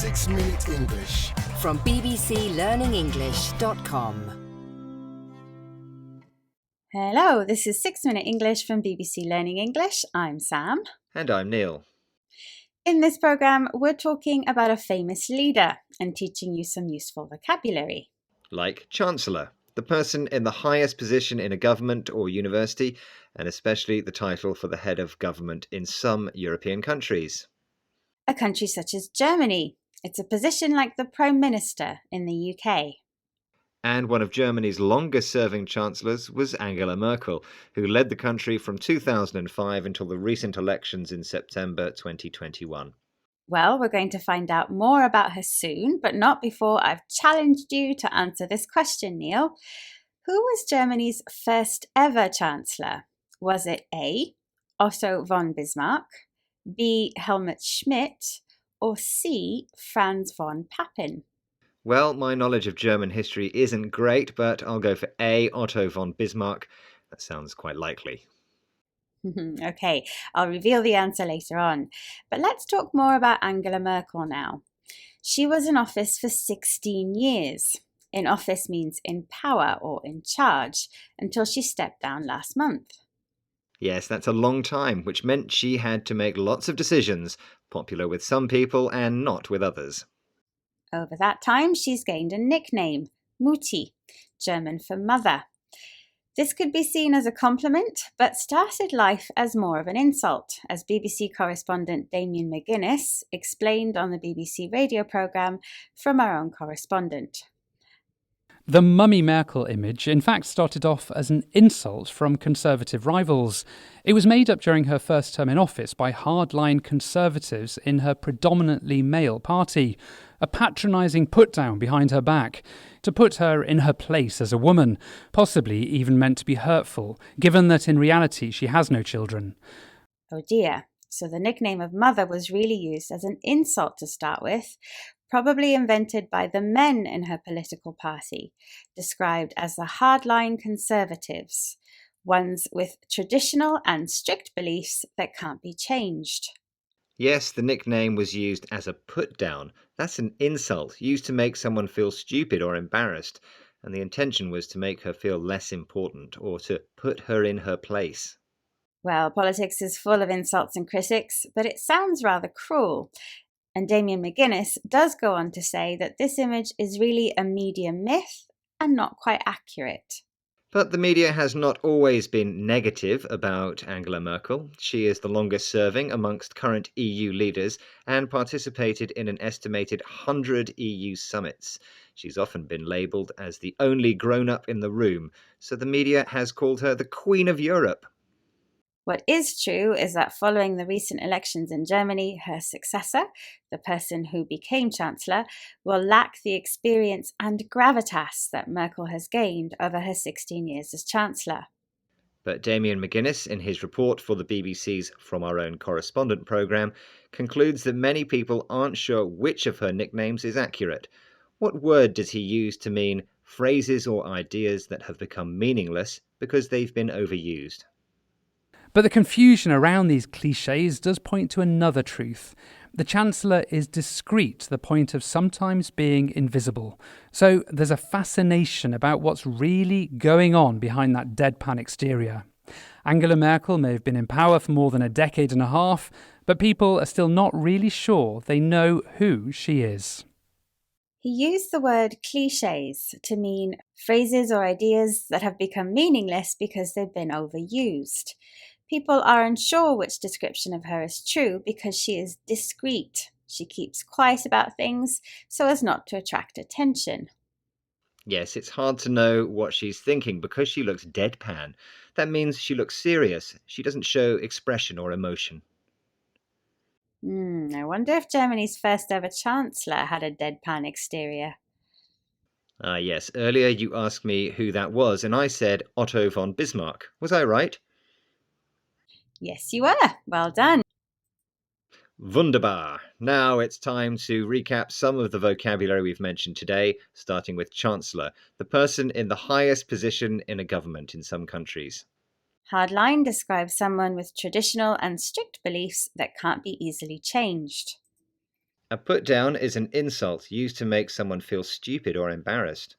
6-Minute English from bbclearningenglish.com. Hello, this is 6-Minute English from BBC Learning English. I'm Sam. And I'm Neil. In this programme, we're talking about a famous leader and teaching you some useful vocabulary. Like Chancellor, the person in the highest position in a government or university, and especially the title for the head of government in some European countries. A country such as Germany. It's a position like the Prime Minister in the UK. And one of Germany's longest-serving chancellors was Angela Merkel, who led the country from 2005 until the recent elections in September 2021. Well, we're going to find out more about her soon, but not before I've challenged you to answer this question, Neil. Who was Germany's first ever chancellor? Was it A, Otto von Bismarck, B, Helmut Schmidt, or C, Franz von Papen? Well, my knowledge of German history isn't great, but I'll go for A, Otto von Bismarck. That sounds quite likely. Okay, I'll reveal the answer later on. But let's talk more about Angela Merkel now. She was in office for 16 years. In office means in power or in charge, until she stepped down last month. Yes, that's a long time, which meant she had to make lots of decisions, popular with some people and not with others. Over that time, she's gained a nickname, Mutti, German for mother. This could be seen as a compliment, but started life as more of an insult, as BBC correspondent Damien McGuinness explained on the BBC radio programme from our own correspondent. The Mummy Merkel image in fact started off as an insult from Conservative rivals. It was made up during her first term in office by hardline Conservatives in her predominantly male party, a patronising put-down behind her back, to put her in her place as a woman, possibly even meant to be hurtful, given that in reality she has no children. Oh dear, so the nickname of mother was really used as an insult to start with, probably invented by the men in her political party, described as the hardline Conservatives, ones with traditional and strict beliefs that can't be changed. Yes, the nickname was used as a put-down. That's an insult used to make someone feel stupid or embarrassed, and the intention was to make her feel less important or to put her in her place. Well, politics is full of insults and critics, but it sounds rather cruel. And Damien McGuinness does go on to say that this image is really a media myth and not quite accurate. But the media has not always been negative about Angela Merkel. She is the longest serving amongst current EU leaders and participated in an estimated 100 EU summits. She's often been labelled as the only grown-up in the room, so the media has called her the Queen of Europe. What is true is that following the recent elections in Germany, her successor, the person who became Chancellor, will lack the experience and gravitas that Merkel has gained over her 16 years as Chancellor. But Damien McGuinness, in his report for the BBC's From Our Own Correspondent programme, concludes that many people aren't sure which of her nicknames is accurate. What word does he use to mean phrases or ideas that have become meaningless because they've been overused? But the confusion around these clichés does point to another truth. The Chancellor is discreet to the point of sometimes being invisible. So there's a fascination about what's really going on behind that deadpan exterior. Angela Merkel may have been in power for more than a decade and a half, but people are still not really sure they know who she is. He used the word clichés to mean phrases or ideas that have become meaningless because they've been overused. People are unsure which description of her is true because she is discreet. She keeps quiet about things so as not to attract attention. Yes, it's hard to know what she's thinking because she looks deadpan. That means she looks serious. She doesn't show expression or emotion. I wonder if Germany's first ever Chancellor had a deadpan exterior. Yes, earlier you asked me who that was and I said Otto von Bismarck. Was I right? Yes, you were. Well done. Wunderbar. Now it's time to recap some of the vocabulary we've mentioned today, starting with Chancellor, the person in the highest position in a government in some countries. Hardline describes someone with traditional and strict beliefs that can't be easily changed. A put down is an insult used to make someone feel stupid or embarrassed.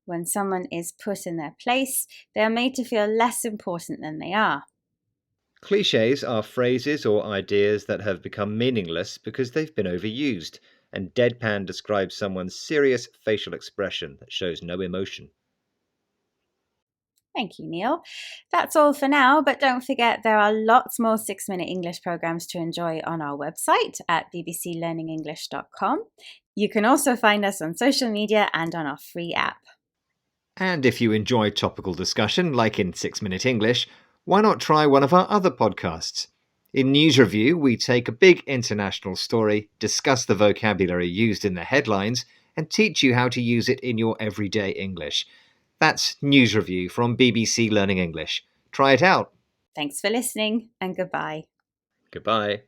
When someone is put in their place, they are made to feel less important than they are. Clichés are phrases or ideas that have become meaningless because they've been overused, and deadpan describes someone's serious facial expression that shows no emotion. Thank you, Neil. That's all for now, but don't forget there are lots more 6-minute English programs to enjoy on our website at bbclearningenglish.com. You can also find us on social media and on our free app. And if you enjoy topical discussion, like in 6-Minute English, why not try one of our other podcasts? In News Review, we take a big international story, discuss the vocabulary used in the headlines, and teach you how to use it in your everyday English. That's News Review from BBC Learning English. Try it out. Thanks for listening, and goodbye. Goodbye.